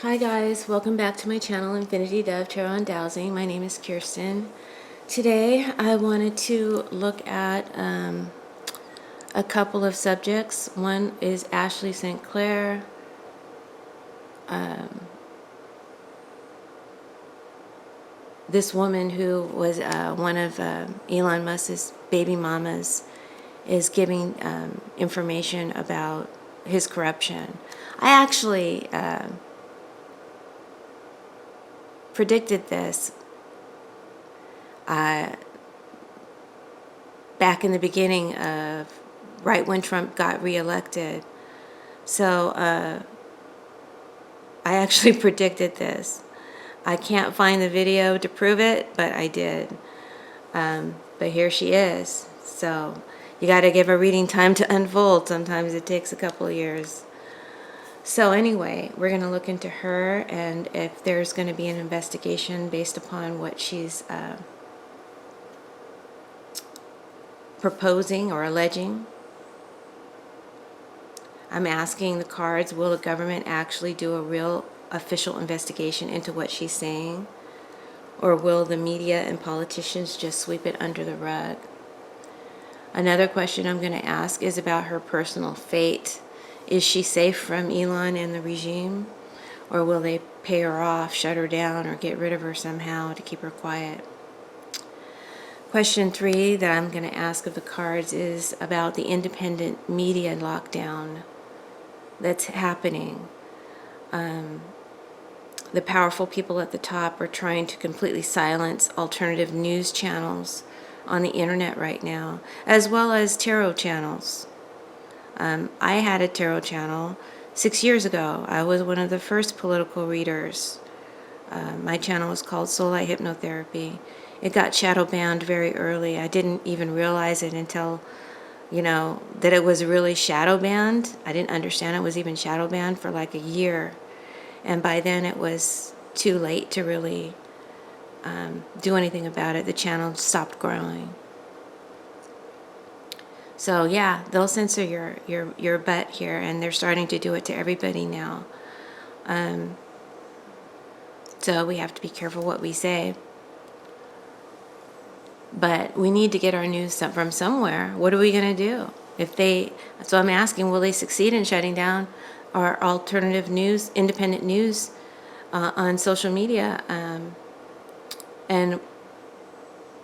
Hi guys, welcome back to my channel Infinity Dove Tarot and Dowsing. My name is KEIRSTIN. Today I wanted to look at a couple of subjects. One is Ashley St. Clair. This woman who was one of Elon Musk's baby mamas is giving information about his corruption. I actually predicted this back in the beginning of right when Trump got reelected. So I actually predicted this. I can't find the video to prove it, but I did. But here she is. So you got to give a reading time to unfold. Sometimes it takes a couple of years. So anyway, we're going to look into her and if there's going to be an investigation based upon what she's proposing or alleging. I'm asking the cards, will the government actually do a real official investigation into what she's saying? Or will the media and politicians just sweep it under the rug? Another question I'm going to ask is about her personal fate. Is she safe from Elon and the regime? Or will they pay her off, shut her down, or get rid of her somehow to keep her quiet? Question 3 that I'm going to ask of the cards is about the independent media lockdown that's happening. The powerful people at the top are trying to completely silence alternative news channels on the internet right now, as well as tarot channels. I had a tarot channel 6 years ago. I was one of the first political readers. My channel was called Soul Light Hypnotherapy. It got shadow banned very early. I didn't even realize it until, that it was really shadow banned. I didn't understand it was even shadow banned for like a year. And by then it was too late to really do anything about it. The channel stopped growing. So yeah, they'll censor your butt here, and they're starting to do it to everybody now. So we have to be careful what we say. But we need to get our news from somewhere. What are we going to do? So I'm asking, will they succeed in shutting down our alternative news, independent news on social media? And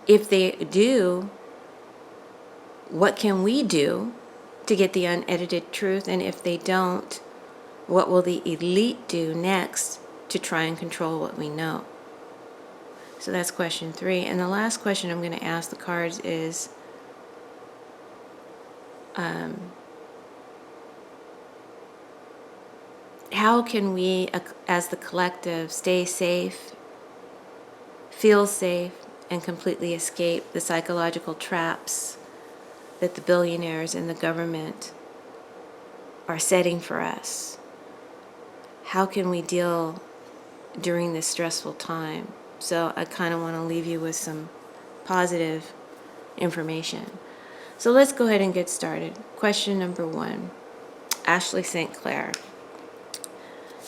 if they do, what can we do to get the unedited truth? And if they don't, what will the elite do next to try and control what we know? So that's question 3. And the last question I'm going to ask the cards is, how can we, as the collective, stay safe, feel safe, and completely escape the psychological traps that the billionaires and the government are setting for us? How can we deal during this stressful time? So I kind of want to leave you with some positive information. So let's go ahead and get started. Question number 1, Ashley St. Clair.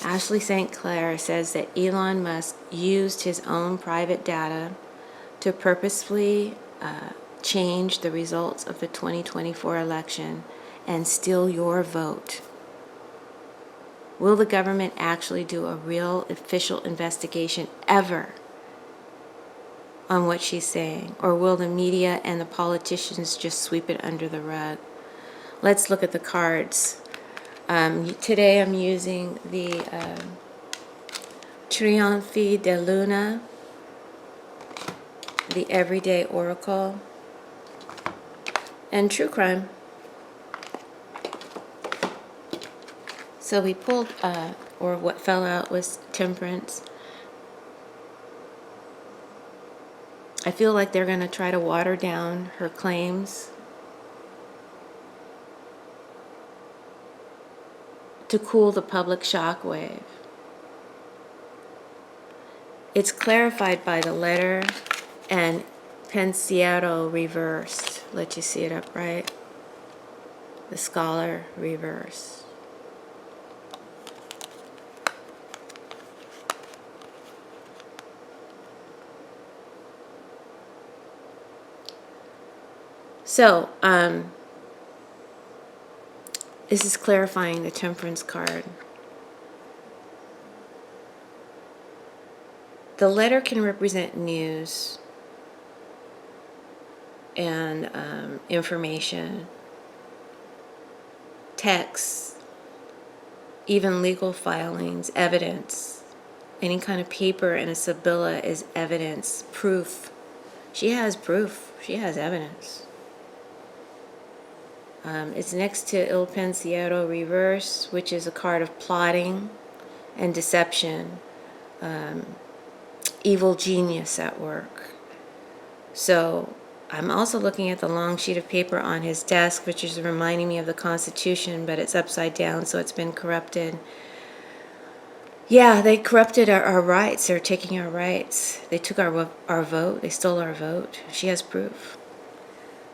Ashley St. Clair says that Elon Musk used his own private data to purposefully change the results of the 2024 election and steal your vote. Will the government actually do a real official investigation ever on what she's saying? Or will the media and the politicians just sweep it under the rug? Let's look at the cards. Today I'm using the Trionfi de Luna, the Everyday Oracle, and True Crime. So we pulled, or what fell out was Temperance. I feel like they're going to try to water down her claims to cool the public shockwave. It's clarified by the letter and Pensiero reversed. Let you see it upright. The Scholar reversed. So, this is clarifying the Temperance card. The letter can represent news and information, texts, even legal filings, evidence. Any kind of paper in a Sibilla is evidence, proof. She has proof. She has evidence. It's next to Il Pensiero Reverse, which is a card of plotting and deception. Evil genius at work. So I'm also looking at the long sheet of paper on his desk, which is reminding me of the Constitution, but it's upside down, so it's been corrupted. Yeah, they corrupted our rights. They're taking our rights. They took our vote. They stole our vote. She has proof.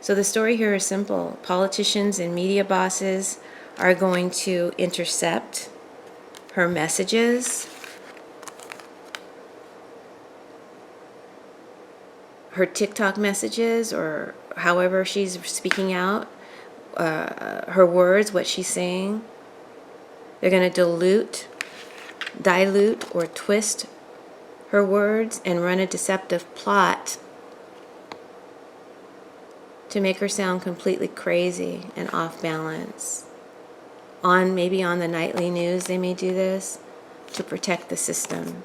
So the story here is simple. Politicians and media bosses are going to intercept her messages, her TikTok messages, or however she's speaking out, her words, what she's saying. They're going to dilute or twist her words and run a deceptive plot to make her sound completely crazy and off balance. Maybe on the nightly news they may do this to protect the system.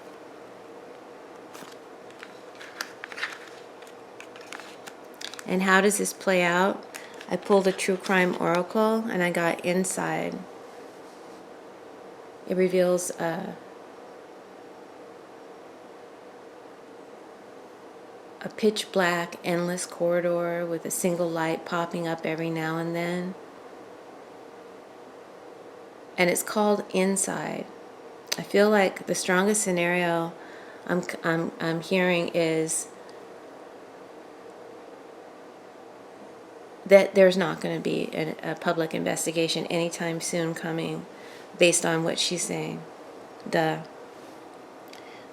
And how does this play out? I pulled a true crime oracle and I got inside. It reveals a pitch black, endless corridor with a single light popping up every now and then. And it's called Inside. I feel like the strongest scenario I'm hearing is that there's not going to be a public investigation anytime soon coming, based on what she's saying.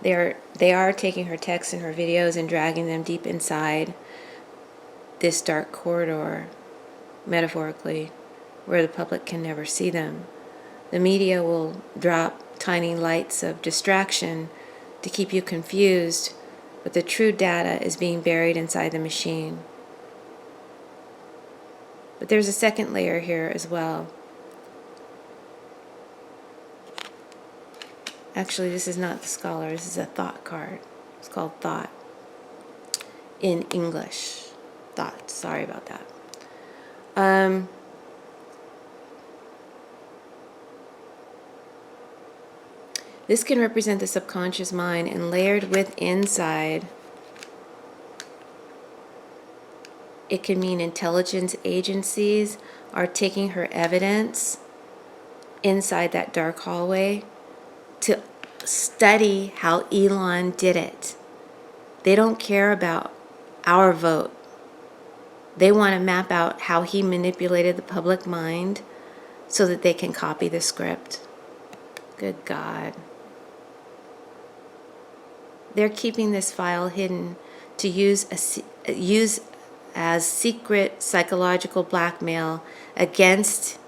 They are taking her texts and her videos and dragging them deep inside this dark corridor, metaphorically, where the public can never see them. The media will drop tiny lights of distraction to keep you confused, but the true data is being buried inside the machine. But there's a second layer here as well. Actually, this is not the Scholar. This is a Thought card. It's called Thought in English. Thought. Sorry about that. This can represent the subconscious mind, and layered with inside, it can mean intelligence agencies are taking her evidence inside that dark hallway to study how Elon did it. They don't care about our vote. They want to map out how he manipulated the public mind so that they can copy the script. Good God. They're keeping this file hidden to use as secret psychological blackmail against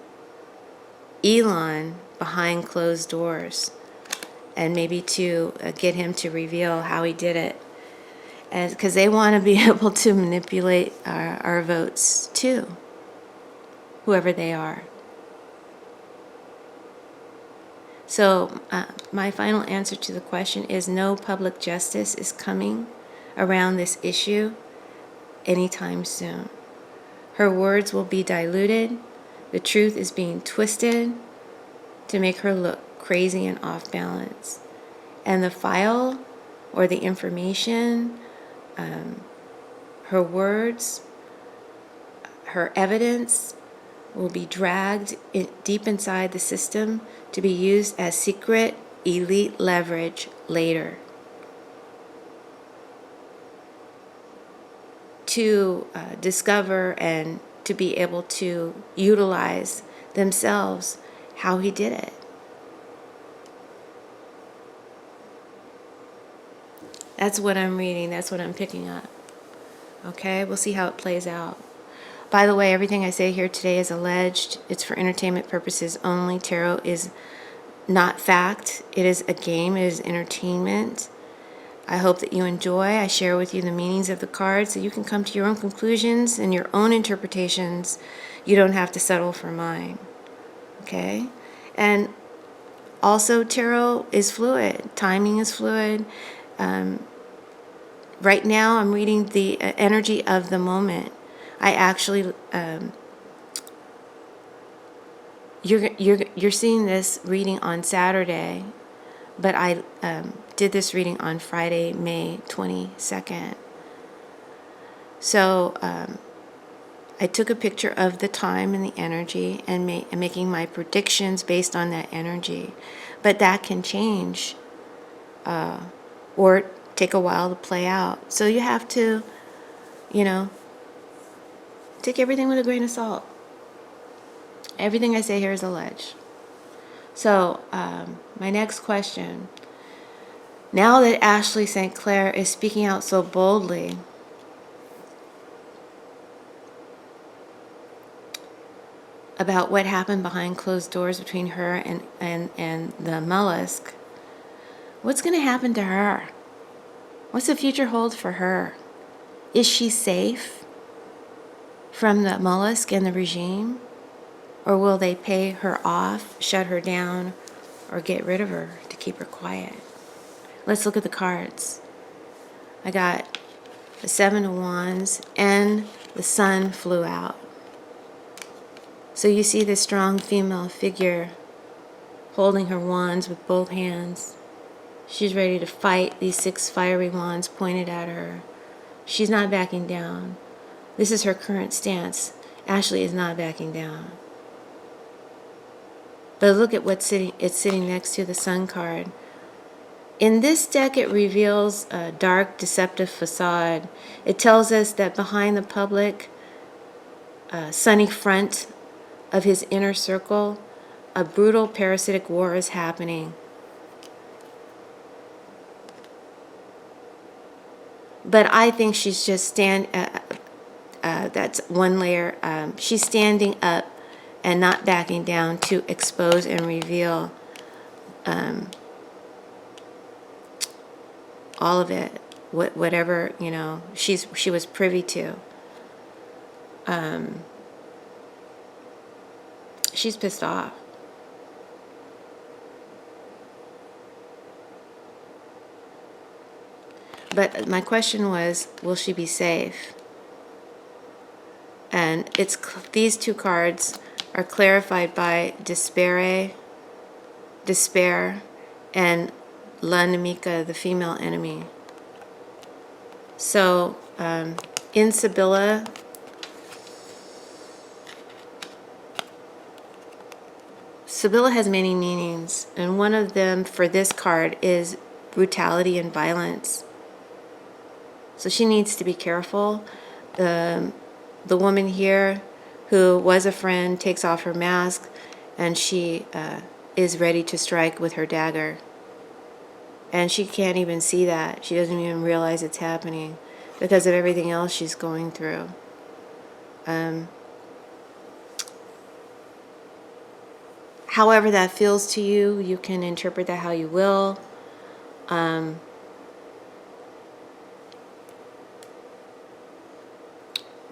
Elon behind closed doors, and maybe to get him to reveal how he did it, because they want to be able to manipulate our votes too, whoever they are. So my final answer to the question is no public justice is coming around this issue anytime soon. Her words will be diluted. The truth is being twisted to make her look crazy and off balance. And the file or the information, her words, her evidence will be dragged deep inside the system to be used as secret elite leverage later to discover and to be able to utilize themselves how he did it. That's what I'm reading. That's what I'm picking up. Okay, we'll see how it plays out. By the way, everything I say here today is alleged. It's for entertainment purposes only. Tarot is not fact. It is a game. It is entertainment. I hope that you enjoy. I share with you the meanings of the cards so you can come to your own conclusions and your own interpretations. You don't have to settle for mine. Okay? And also, tarot is fluid. Timing is fluid. Right now, I'm reading the energy of the moment. I actually, you're seeing this reading on Saturday, but I did this reading on Friday, May 22nd. So I took a picture of the time and the energy and making my predictions based on that energy. But that can change or take a while to play out. So you have to, take everything with a grain of salt. Everything I say here is alleged. So my next question. Now that Ashley St. Clair is speaking out so boldly, about what happened behind closed doors between her and the mollusk, what's going to happen to her? What's the future hold for her? Is she safe from the mollusk and the regime? Or will they pay her off, shut her down, or get rid of her to keep her quiet? Let's look at the cards. I got the Seven of Wands and the Sun flew out. So you see this strong female figure holding her wands with both hands. She's ready to fight these 6 fiery wands pointed at her. She's not backing down. This is her current stance. Ashley is not backing down. But look at what's sitting next to the Sun card. In this deck, it reveals a dark, deceptive facade. It tells us that behind the public, sunny front of his inner circle, a brutal parasitic war is happening. But I think she's just that's one layer. She's standing up and not backing down to expose and reveal all of it, whatever she was privy to. She's pissed off. But my question was, will she be safe? And these 2 cards are clarified by despair, and l'animica, the female enemy. So in Sibilla, Sibilla has many meanings, and one of them for this card is brutality and violence. So she needs to be careful. The woman here who was a friend takes off her mask, and she is ready to strike with her dagger. And she can't even see that. She doesn't even realize it's happening because of everything else she's going through. However that feels to you, you can interpret that how you will.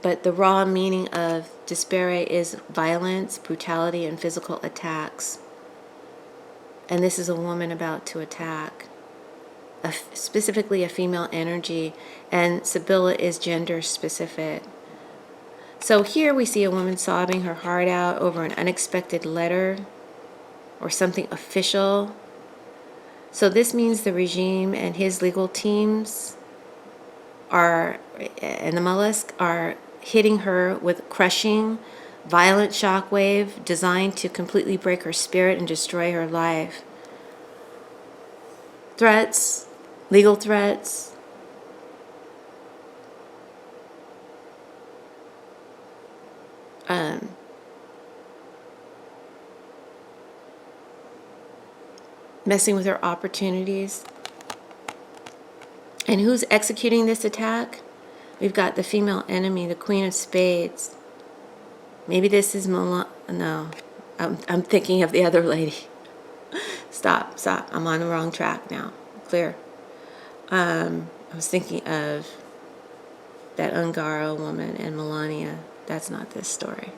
But the raw meaning of despair is violence, brutality, and physical attacks. And this is a woman about to attack, specifically a female energy, and Sibilla is gender specific. So here we see a woman sobbing her heart out over an unexpected letter or something official. So this means the regime and his legal teams and the mollusk are hitting her with crushing, violent shockwave designed to completely break her spirit and destroy her life. Threats, legal threats, messing with her opportunities. And who's executing this attack? We've got the female enemy, the Queen of Spades. Maybe this is no, I'm thinking of the other lady. Stop. I'm on the wrong track now. Clear. I was thinking of that Ungaro woman and Melania. That's not this story.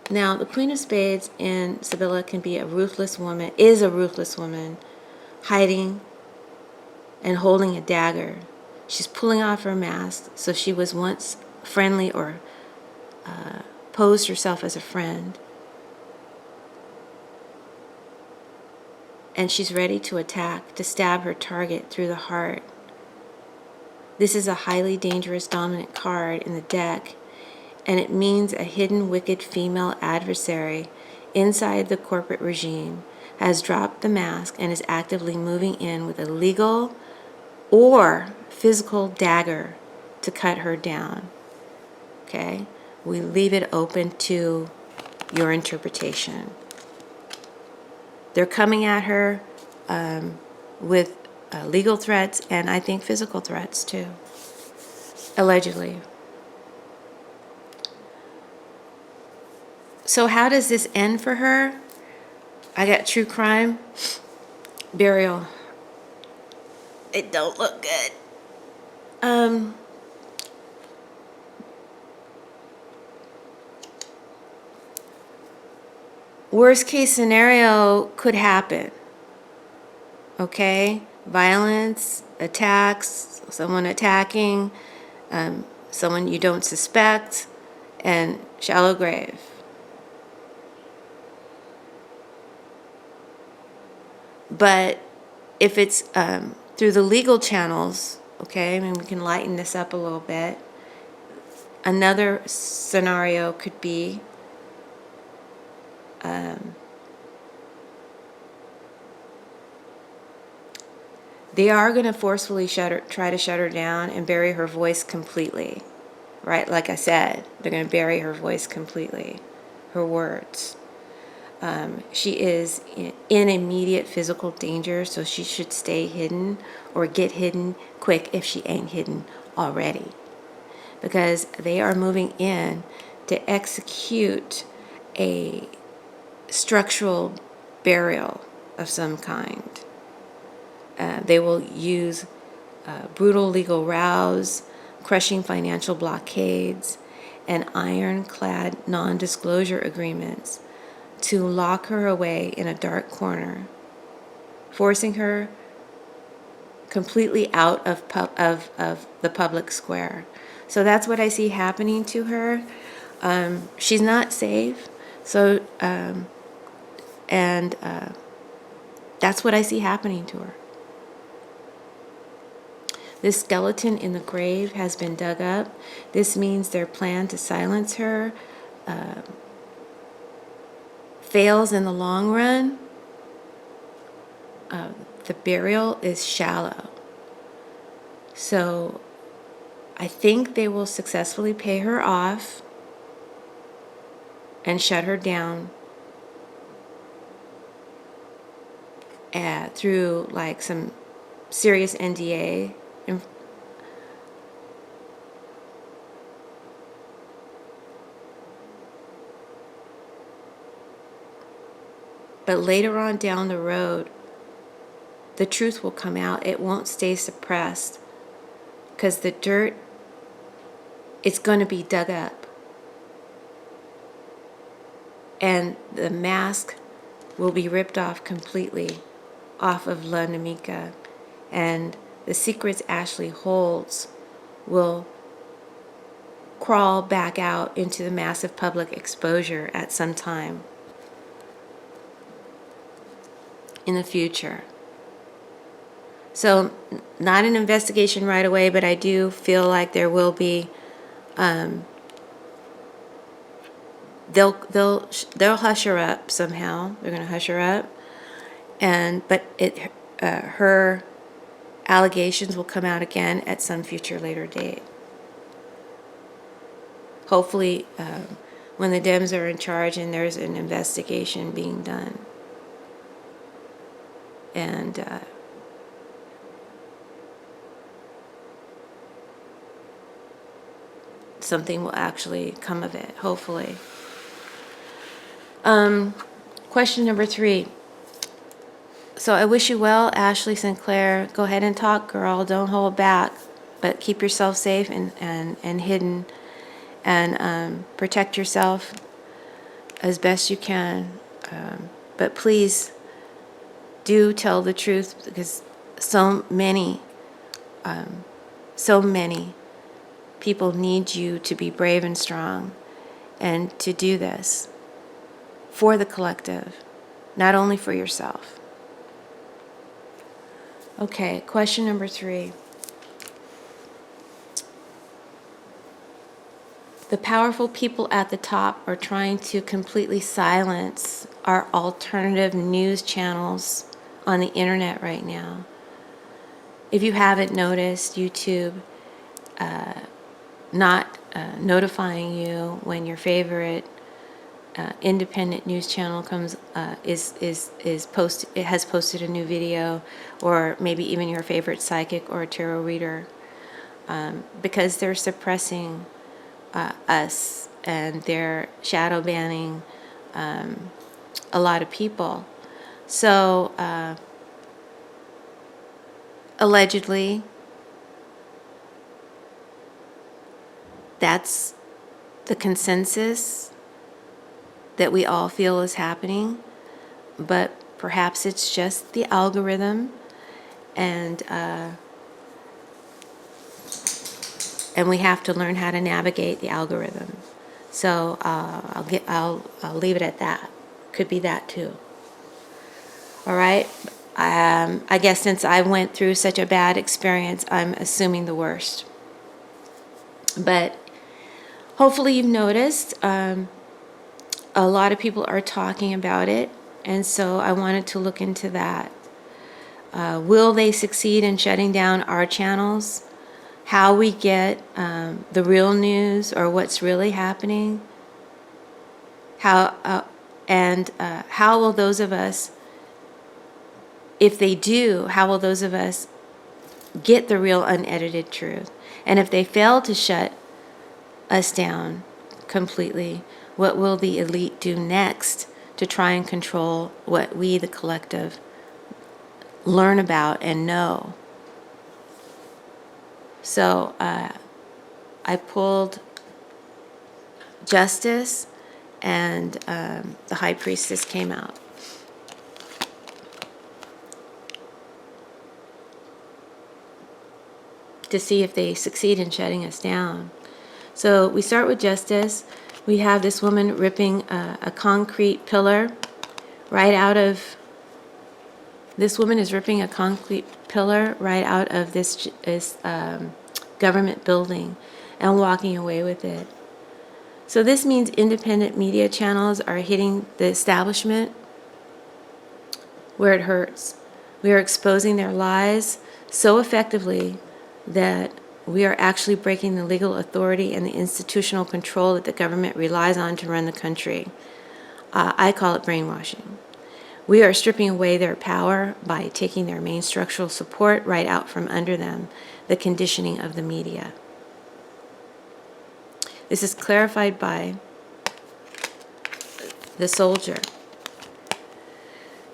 Now, the Queen of Spades in Sibilla can be a ruthless woman, is a ruthless woman, hiding and holding a dagger. She's pulling off her mask, so she was once friendly or posed herself as a friend. And she's ready to attack, to stab her target through the heart. This is a highly dangerous dominant card in the deck, and it means a hidden wicked female adversary inside the corporate regime has dropped the mask and is actively moving in with a legal or physical dagger to cut her down. Okay? We leave it open to your interpretation. They're coming at her with legal threats and I think physical threats too, allegedly. So how does this end for her? I got true crime, burial. It don't look good. Worst case scenario could happen. Okay? Violence, attacks, someone attacking, someone you don't suspect, and shallow grave. But if it's through the legal channels, okay, I mean, we can lighten this up a little bit. Another scenario could be they are going to forcefully try to shut her down and bury her voice completely, right? Like I said, they're going to bury her voice completely, her words. She is in immediate physical danger, so she should stay hidden or get hidden quick if she ain't hidden already. Because they are moving in to execute a structural burial of some kind. They will use brutal legal rows, crushing financial blockades, and ironclad non-disclosure agreements to lock her away in a dark corner, forcing her completely out of the public square. So that's what I see happening to her. She's not safe. So, that's what I see happening to her. This skeleton in the grave has been dug up. This means their plan to silence her fails in the long run. The burial is shallow. So I think they will successfully pay her off and shut her down through like some serious NDA. But later on down the road, the truth will come out. It won't stay suppressed because the dirt, it's going to be dug up. And the mask will be ripped off completely off of La Namica. And the secrets Ashley holds will crawl back out into the massive public exposure at some time in the future. So not an investigation right away, but I do feel like there will be they'll hush her up somehow. They're going to hush her up, but her allegations will come out again at some future later date. Hopefully, when the Dems are in charge and there's an investigation being done, and something will actually come of it, hopefully. Question number 3. So I wish you well, Ashley Sinclair. Go ahead and talk, girl. Don't hold back. But keep yourself safe and hidden. And protect yourself as best you can. But please do tell the truth, because so many people need you to be brave and strong and to do this for the collective, not only for yourself. Okay, question number 3. The powerful people at the top are trying to completely silence our alternative news channels on the internet right now. If you haven't noticed, YouTube not notifying you when your favorite independent news channel comes it has posted a new video, or maybe even your favorite psychic or tarot reader, because they're suppressing us, and they're shadow banning a lot of people. So allegedly, that's the consensus that we all feel is happening, but perhaps it's just the algorithm, and we have to learn how to navigate the algorithm. So I'll leave it at that. Could be that too. All right. I guess since I went through such a bad experience, I'm assuming the worst. But hopefully you've noticed. A lot of people are talking about it, and so I wanted to look into that. Will they succeed in shutting down our channels? How we get the real news, or what's really happening? How will those of us, if they do, how will those of us get the real unedited truth? And if they fail to shut us down completely, what will the elite do next to try and control what we, the collective, learn about and know? So I pulled Justice, and the High Priestess came out. To see if they succeed in shutting us down. So we start with Justice. We have this woman ripping a concrete pillar right out of, this woman is ripping a concrete pillar right out of this government building and walking away with it. So this means independent media channels are hitting the establishment where it hurts. We are exposing their lies so effectively that we are actually breaking the legal authority and the institutional control that the government relies on to run the country. I call it brainwashing. We are stripping away their power by taking their main structural support right out from under them, the conditioning of the media. This is clarified by the Soldier.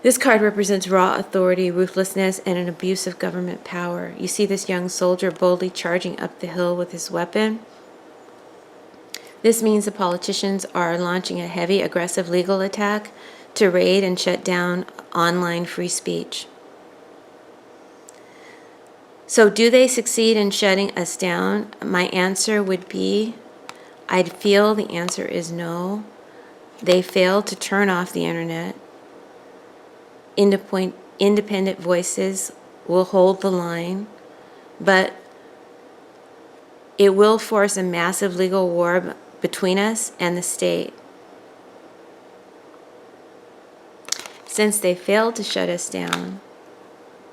This card represents raw authority, ruthlessness, and an abuse of government power. You see this young soldier boldly charging up the hill with his weapon. This means the politicians are launching a heavy, aggressive legal attack to raid and shut down online free speech. So do they succeed in shutting us down? My answer would be, I'd feel the answer is no. They failed to turn off the internet. Independent voices will hold the line, but it will force a massive legal war between us and the state. Since they failed to shut us down,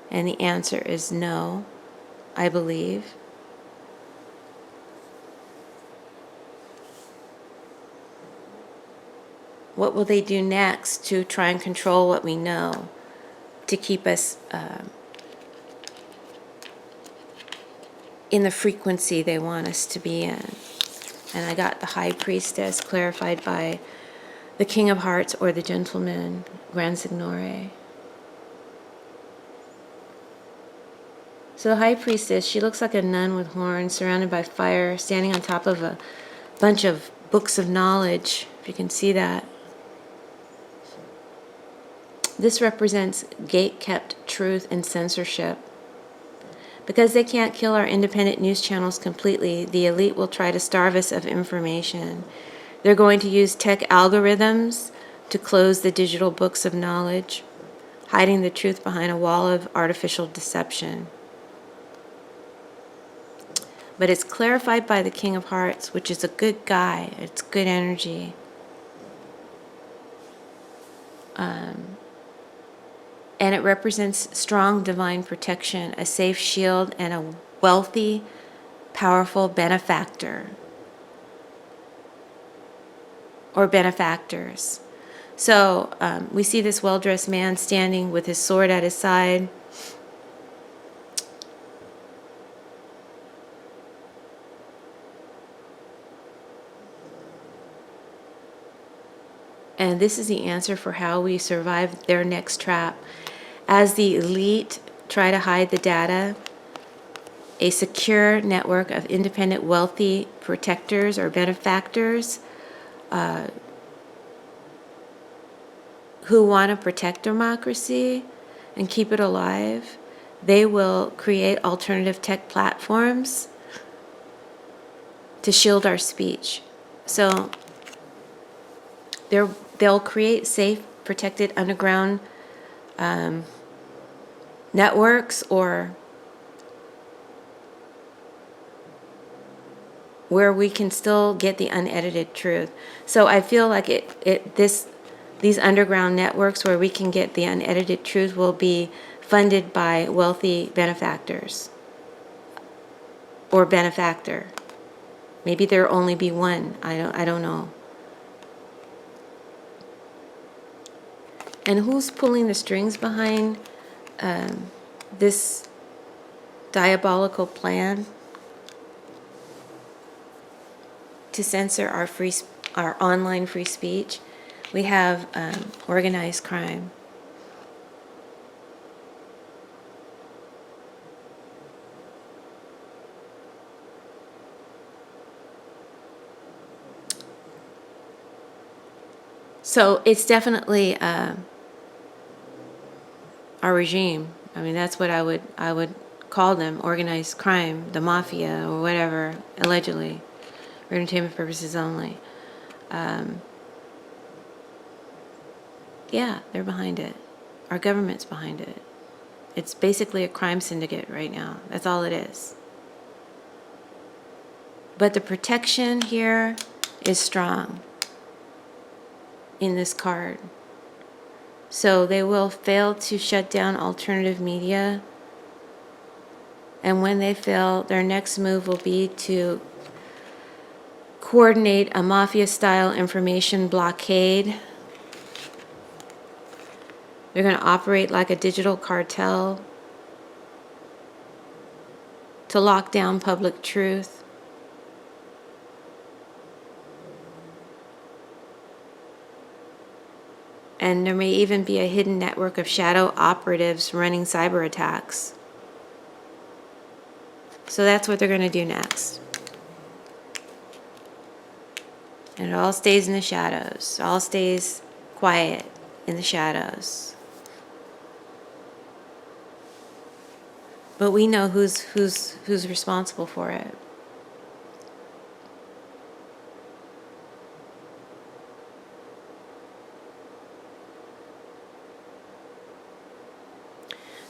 and the answer is no, I believe, what will they do next to try and control what we know, to keep us in the frequency they want us to be in? And I got the High Priestess clarified by the King of Hearts or the Gentleman, Gran Signore. So the High Priestess, she looks like a nun with horns, surrounded by fire, standing on top of a bunch of books of knowledge, if you can see that. This represents gate-kept truth and censorship. Because they can't kill our independent news channels completely, the elite will try to starve us of information. They're going to use tech algorithms to close the digital books of knowledge, hiding the truth behind a wall of artificial deception. But it's clarified by the King of Hearts, which is a good guy. It's good energy. And it represents strong divine protection, a safe shield, and a wealthy, powerful benefactor or benefactors. So we see this well-dressed man standing with his sword at his side. And this is the answer for how we survive their next trap. As the elite try to hide the data, a secure network of independent wealthy protectors or benefactors who want to protect democracy and keep it alive, they will create alternative tech platforms to shield our speech. So they'll create safe, protected underground networks or where we can still get the unedited truth. So I feel like these underground networks where we can get the unedited truth will be funded by wealthy benefactors or benefactor. Maybe there'll only be one. I don't know. And who's pulling the strings behind this diabolical plan to censor our online free speech? We have organized crime. So it's definitely our regime. I mean, that's what I would call them, organized crime, the mafia or whatever, allegedly, for entertainment purposes only. Yeah, they're behind it. Our government's behind it. It's basically a crime syndicate right now. That's all it is. But the protection here is strong in this card. So they will fail to shut down alternative media. And when they fail, their next move will be to coordinate a mafia-style information blockade. They're going to operate like a digital cartel to lock down public truth. And there may even be a hidden network of shadow operatives running cyber attacks. So that's what they're going to do next. And it all stays in the shadows. It all stays quiet in the shadows. But we know who's responsible for it.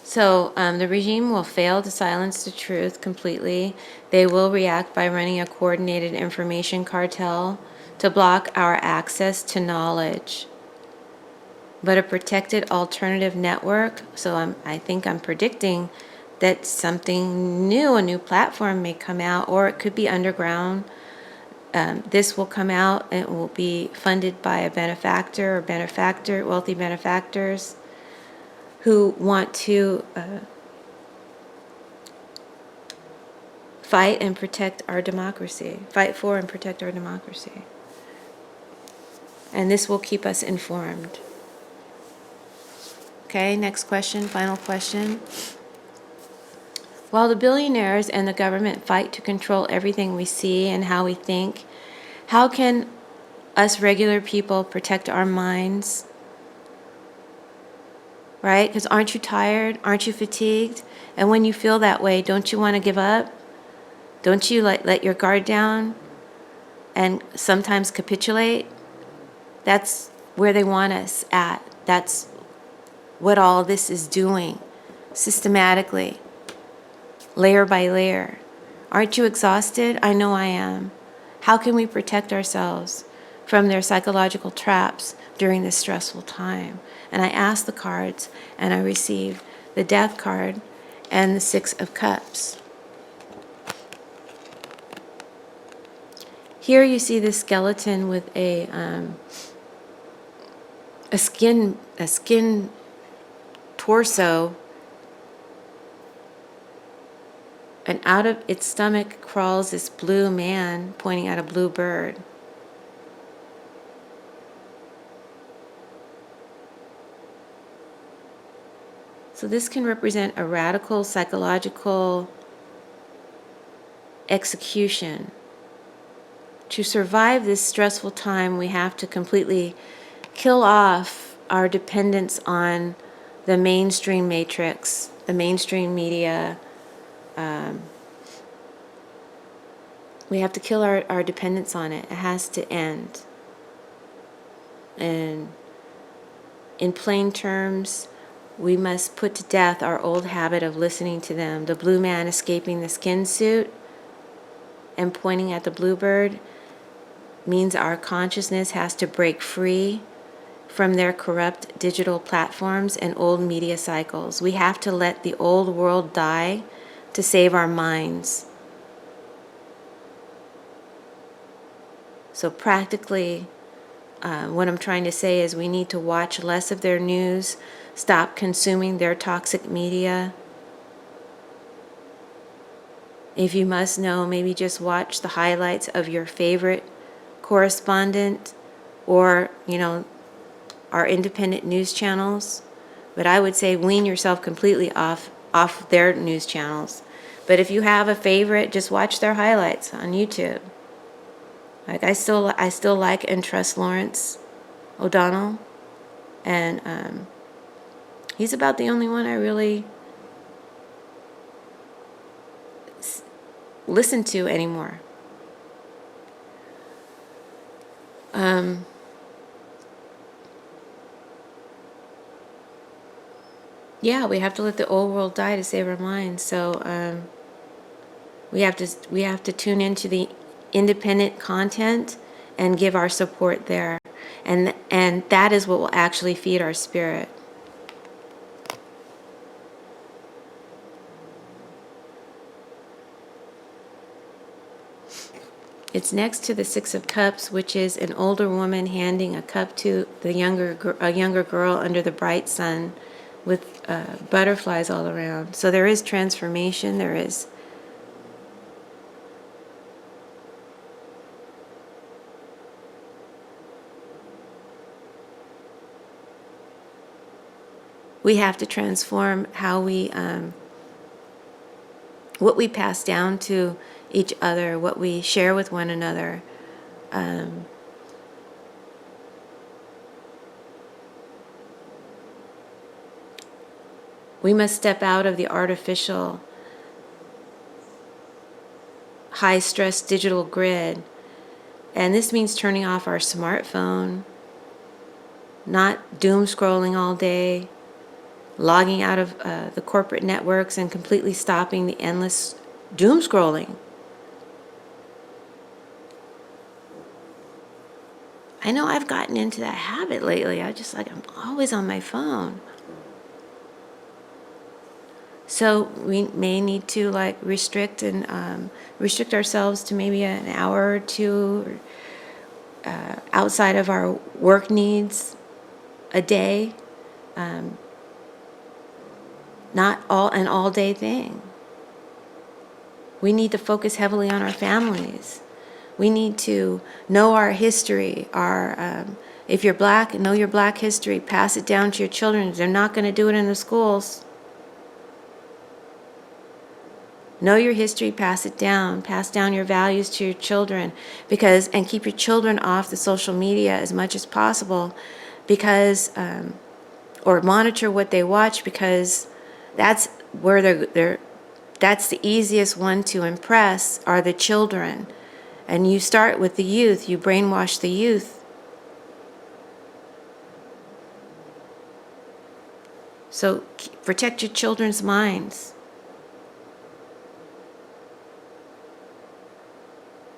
So the regime will fail to silence the truth completely. They will react by running a coordinated information cartel to block our access to knowledge. But a protected alternative network, so I think I'm predicting that something new, a new platform may come out, or it could be underground. This will come out and it will be funded by a benefactor or wealthy benefactors who want to fight and protect our democracy. Fight for and protect our democracy. And this will keep us informed. Okay, next question, final question. While the billionaires and the government fight to control everything we see and how we think, how can us regular people protect our minds? Right? Because aren't you tired? Aren't you fatigued? And when you feel that way, don't you want to give up? Don't you let your guard down and sometimes capitulate? That's where they want us at. That's what all this is doing systematically, layer by layer. Aren't you exhausted? I know I am. How can we protect ourselves from their psychological traps during this stressful time? And I asked the cards, and I received the Death card and the Six of Cups. Here you see the skeleton with a skin torso, and out of its stomach crawls this blue man pointing at a blue bird. So this can represent a radical psychological execution. To survive this stressful time, we have to completely kill off our dependence on the mainstream matrix, the mainstream media. We have to kill our dependence on it. It has to end. And in plain terms, we must put to death our old habit of listening to them. The blue man escaping the skin suit and pointing at the bluebird means our consciousness has to break free from their corrupt digital platforms and old media cycles. We have to let the old world die to save our minds. So practically, what I'm trying to say is we need to watch less of their news, stop consuming their toxic media. If you must know, maybe just watch the highlights of your favorite correspondent or, our independent news channels. But I would say wean yourself completely off their news channels. But if you have a favorite, just watch their highlights on YouTube. Like I still like and trust Lawrence O'Donnell, and he's about the only one I really listen to anymore. Yeah, we have to let the old world die to save our minds. So we have to tune into the independent content and give our support there, and that is what will actually feed our spirit. It's next to the Six of Cups, which is an older woman handing a cup to a younger girl under the bright sun with butterflies all around. So there is transformation. There is we have to transform how we what we pass down to each other, what we share with one another. We must step out of the artificial, high-stress digital grid. And this means turning off our smartphone, not doom scrolling all day, logging out of the corporate networks and completely stopping the endless doom scrolling. I know I've gotten into that habit lately. I'm always on my phone. So we may need to restrict ourselves to maybe an hour or two outside of our work needs a day. Not an all-day thing. We need to focus heavily on our families. We need to know our history. If you're black, know your black history. Pass it down to your children. They're not going to do it in the schools. Know your history, pass it down. Pass down your values to your children, and keep your children off the social media as much as possible, or monitor what they watch, because that's where that's the easiest one to impress, are the children. And you start with the youth. You brainwash the youth. So protect your children's minds.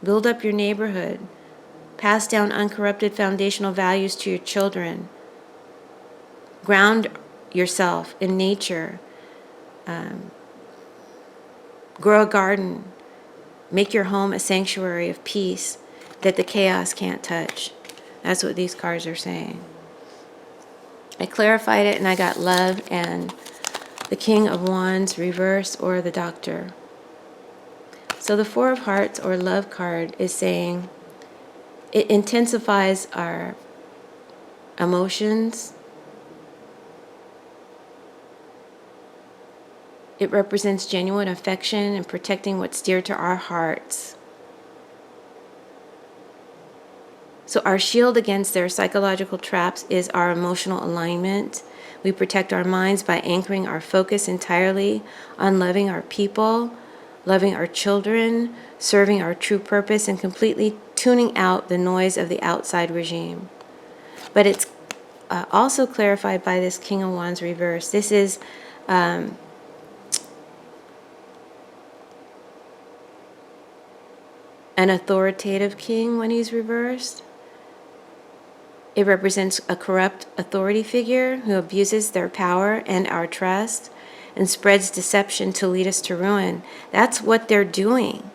Build up your neighborhood. Pass down uncorrupted foundational values to your children. Ground yourself in nature. Grow a garden. Make your home a sanctuary of peace that the chaos can't touch. That's what these cards are saying. I clarified it and I got love and the King of Wands reverse, or the Doctor. So the Four of Hearts or love card is saying it intensifies our emotions. It represents genuine affection and protecting what's dear to our hearts. So our shield against their psychological traps is our emotional alignment. We protect our minds by anchoring our focus entirely on loving our people, loving our children, serving our true purpose, and completely tuning out the noise of the outside regime. But it's also clarified by this King of Wands reverse. This is an authoritative king when he's reversed. It represents a corrupt authority figure who abuses their power and our trust and spreads deception to lead us to ruin. That's what they're doing.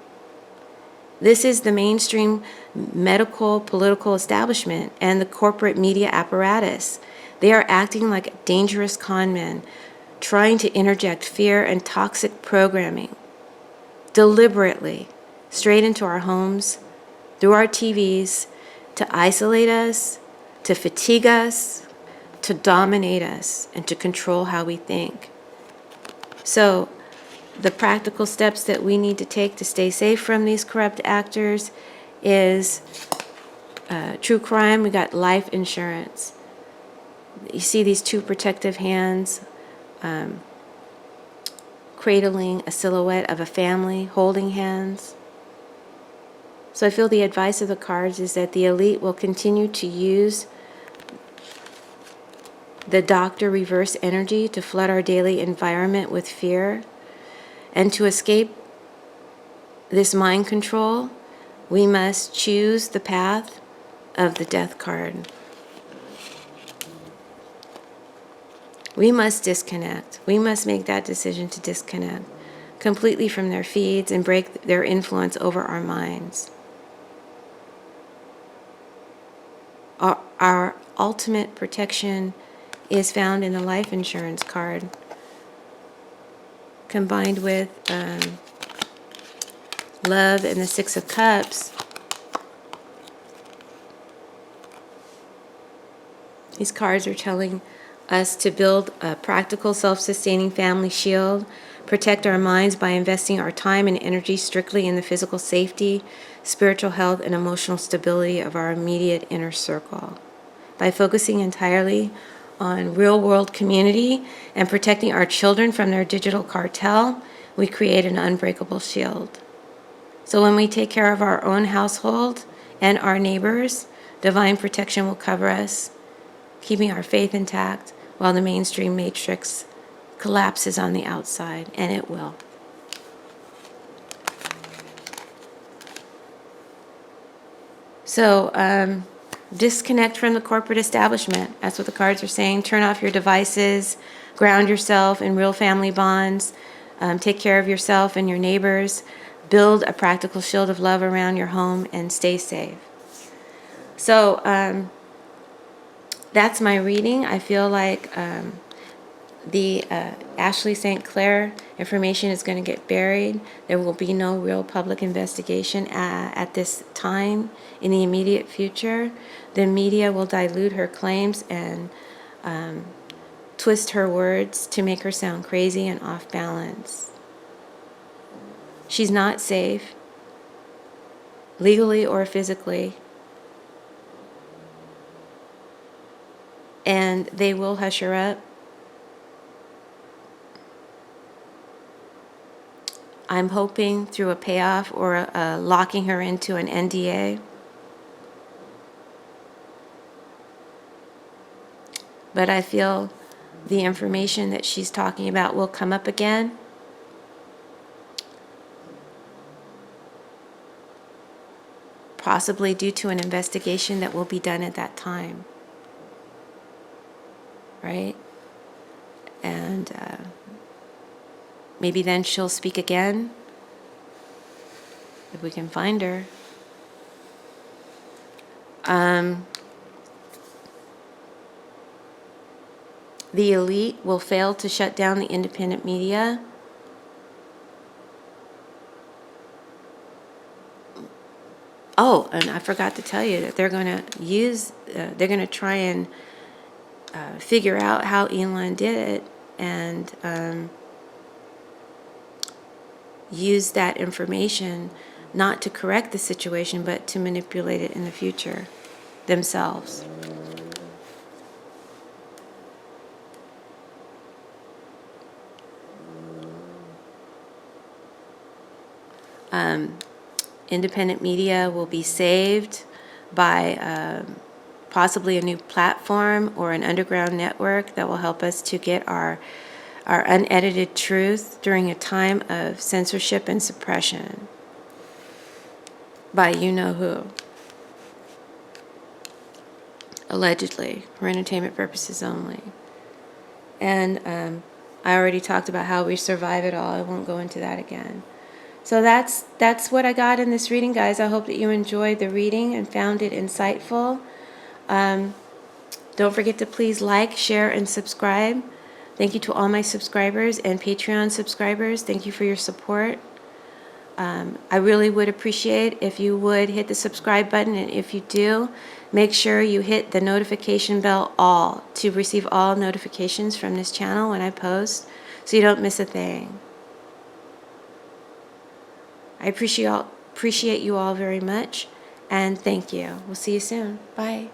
This is the mainstream medical, political establishment and the corporate media apparatus. They are acting like dangerous con men, trying to interject fear and toxic programming deliberately straight into our homes, through our TVs, to isolate us, to fatigue us, to dominate us, and to control how we think. So the practical steps that we need to take to stay safe from these corrupt actors is true crime. We got life insurance. You see these two protective hands cradling a silhouette of a family, holding hands. So I feel the advice of the cards is that the elite will continue to use the Doctor reverse energy to flood our daily environment with fear. And to escape this mind control, we must choose the path of the Death card. We must disconnect. We must make that decision to disconnect completely from their feeds and break their influence over our minds. Our ultimate protection is found in the life insurance card, combined with love and the Six of Cups. These cards are telling us to build a practical, self-sustaining family shield, protect our minds by investing our time and energy strictly in the physical safety, spiritual health, and emotional stability of our immediate inner circle. By focusing entirely on real-world community and protecting our children from their digital cartel, we create an unbreakable shield. So when we take care of our own household and our neighbors, divine protection will cover us, keeping our faith intact while the mainstream matrix collapses on the outside, and it will. So disconnect from the corporate establishment. That's what the cards are saying. Turn off your devices, ground yourself in real family bonds, take care of yourself and your neighbors, build a practical shield of love around your home, and stay safe. So that's my reading. I feel like the Ashley St. Clair information is going to get buried. There will be no real public investigation at this time in the immediate future. The media will dilute her claims and twist her words to make her sound crazy and off balance. She's not safe, legally or physically. And they will hush her up. I'm hoping through a payoff or locking her into an NDA. But I feel the information that she's talking about will come up again. Possibly due to an investigation that will be done at that time. Right? And maybe then she'll speak again, if we can find her. The elite will fail to shut down the independent media. Oh, and I forgot to tell you that they're going to try and figure out how Elon did it and use that information not to correct the situation, but to manipulate it in the future themselves. Independent media will be saved by possibly a new platform or an underground network that will help us to get our unedited truth during a time of censorship and suppression by you-know-who. Allegedly, for entertainment purposes only. And I already talked about how we survive it all. I won't go into that again. So that's what I got in this reading, guys. I hope that you enjoyed the reading and found it insightful. Don't forget to please like, share, and subscribe. Thank you to all my subscribers and Patreon subscribers. Thank you for your support. I really would appreciate if you would hit the subscribe button, and if you do, make sure you hit the notification bell all to receive all notifications from this channel when I post, so you don't miss a thing. I appreciate you all very much, and thank you. We'll see you soon. Bye.